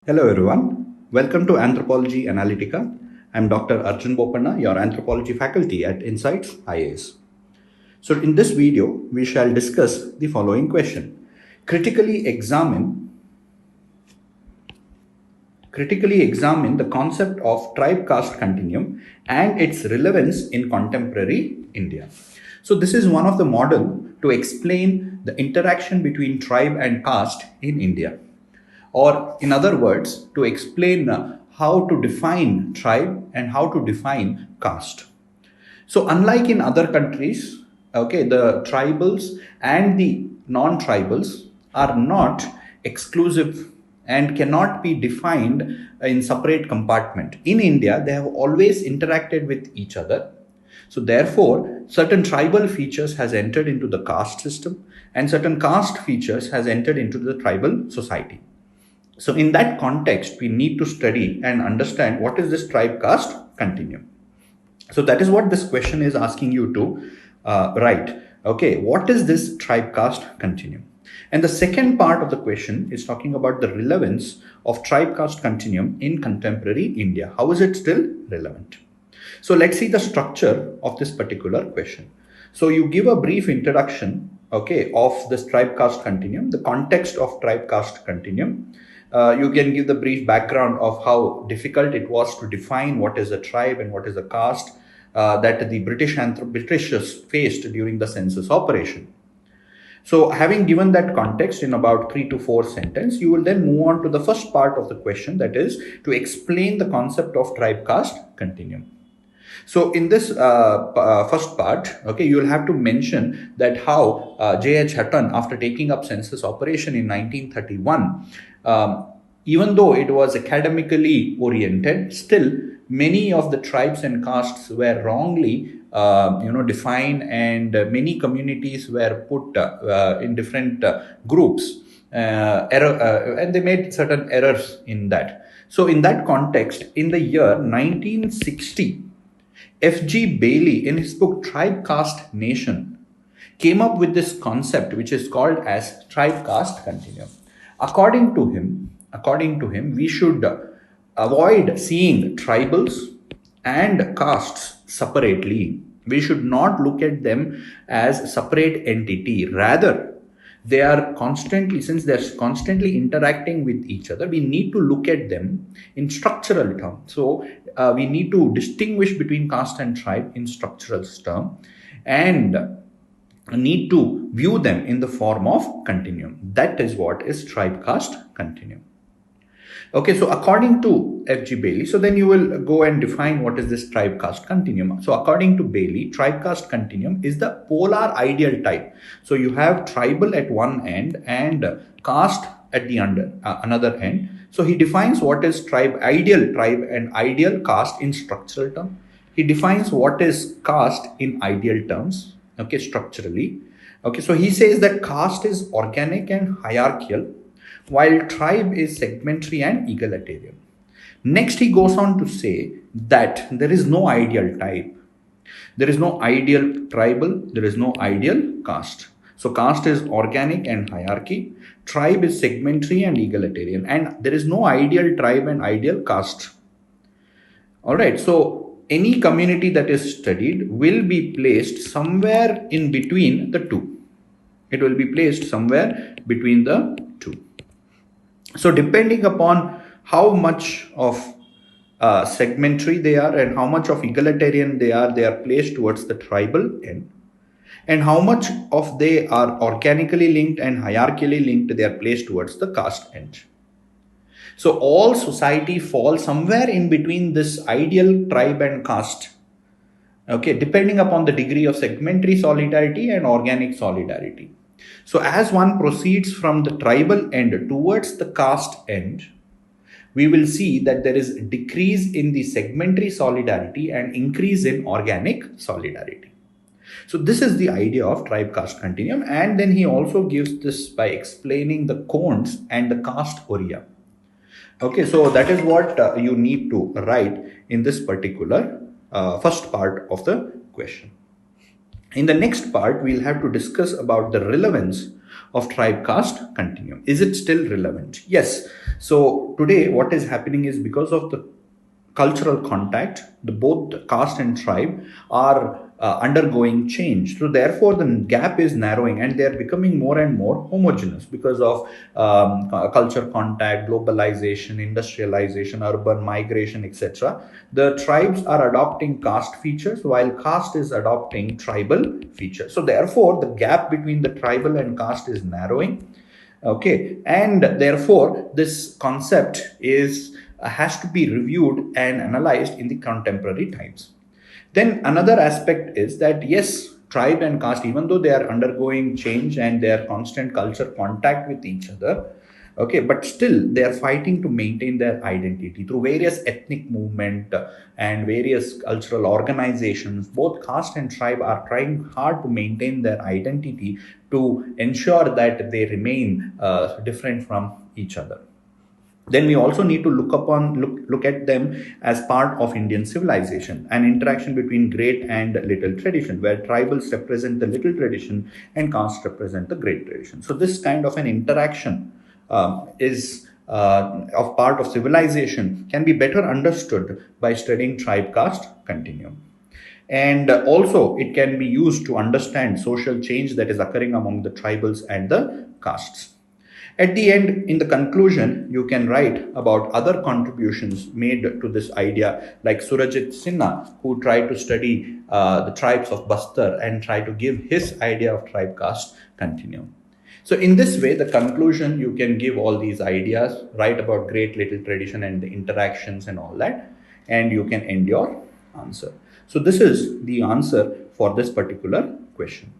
Hello everyone, welcome to Anthropology Analytica. I'm Dr. Arjun Bopanna, your anthropology faculty at InsightsIAS. So in this video, we shall discuss the following question. Critically examine the concept of tribe-caste continuum and its relevance in contemporary India. So this is one of the model to explain the interaction between tribe and caste in India. Or in other words, to explain how to define tribe and how to define caste. So unlike in other countries, the tribals and the non-tribals are not exclusive and cannot be defined in separate compartment. In India, they have always interacted with each other. So therefore, certain tribal features has entered into the caste system and certain caste features has entered into the tribal society. So in that context, we need to study and understand what is this tribe-caste continuum. So that is what this question is asking you to write. Okay, what is this tribe-caste continuum? And the second part of the question is talking about the relevance of tribe-caste continuum in contemporary India. How is it still relevant? So let's see the structure of this particular question. So you give a brief introduction, of this tribe-caste continuum, the context of tribe-caste continuum. You can give the brief background of how difficult it was to define what is a tribe and what is a caste that the Britishers faced during the census operation. So having given that context in about 3 to 4 sentences, you will then move on to the first part of the question, that is to explain the concept of tribe-caste continuum. So in this first part, you will have to mention that how J.H. Hutton, after taking up census operation in 1931, even though it was academically oriented, still many of the tribes and castes were wrongly defined, and many communities were put in different groups, and they made certain errors in that. So in that context, in the year 1960, F.G. Bailey, in his book Tribe, Caste, Nation, came up with this concept which is called as tribe-caste continuum. According to him, we should avoid seeing tribals and castes separately. We should not look at them as separate entity. Rather, they are constantly, since they're constantly interacting with each other, we need to look at them in structural terms. So we need to distinguish between caste and tribe in structural terms, and need to view them in the form of continuum. That is what is tribe-caste continuum. Okay, so according to F.G. Bailey, so then you will go and define what is this tribe-caste continuum. So according to Bailey, tribe-caste continuum is the polar ideal type. So you have tribal at one end and caste at the another end. So he defines what is ideal tribe and ideal caste in structural terms. He defines what is caste in ideal terms, structurally. So he says that caste is organic and hierarchical, while tribe is segmentary and egalitarian. Next, he goes on to say that there is no ideal type. There is no ideal tribal. There is no ideal caste. So caste is organic and hierarchy. Tribe is segmentary and egalitarian. And there is no ideal tribe and ideal caste. All right. So any community that is studied will be placed somewhere in between the two. It will be placed somewhere between the two. So depending upon how much of segmentary they are and how much of egalitarian they are placed towards the tribal end. And how much of they are organically linked and hierarchically linked, they are placed towards the caste end. So all society falls somewhere in between this ideal tribe and caste, depending upon the degree of segmentary solidarity and organic solidarity. So as one proceeds from the tribal end towards the caste end, we will see that there is a decrease in the segmentary solidarity and increase in organic solidarity. So this is the idea of tribe-caste continuum, and then he also gives this by explaining the cones and the caste area. So that is what you need to write in this particular first part of the question. In the next part, we'll have to discuss about the relevance of tribe caste continuum. Is it still relevant? Yes. So today what is happening is, because of the cultural contact, the both caste and tribe are undergoing change. So therefore the gap is narrowing and they are becoming more and more homogeneous because of culture contact, globalization, industrialization, urban migration, etc. The tribes are adopting caste features while caste is adopting tribal features. So therefore the gap between the tribal and caste is narrowing. Okay, and therefore this concept is has to be reviewed and analyzed in the contemporary times. Then another aspect is that yes, tribe and caste, even though they are undergoing change and they are constant culture contact with each other, okay, but still they are fighting to maintain their identity through various ethnic movement and various cultural organizations. Both caste and tribe are trying hard to maintain their identity to ensure that they remain different from each other. Then we also need to look at them as part of Indian civilization, an interaction between great and little tradition, where tribals represent the little tradition and castes represent the great tradition. So this kind of an interaction is of part of civilization can be better understood by studying tribe caste continuum. And also it can be used to understand social change that is occurring among the tribals and the castes. At the end, in the conclusion, you can write about other contributions made to this idea, like Surajit Sinha, who tried to study the tribes of Bastar and try to give his idea of tribe caste continuum. So in this way, the conclusion, you can give all these ideas, write about great little tradition and the interactions and all that, and you can end your answer. So this is the answer for this particular question.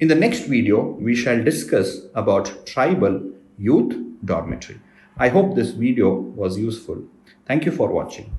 In the next video, we shall discuss about tribal youth dormitory. I hope this video was useful. Thank you for watching.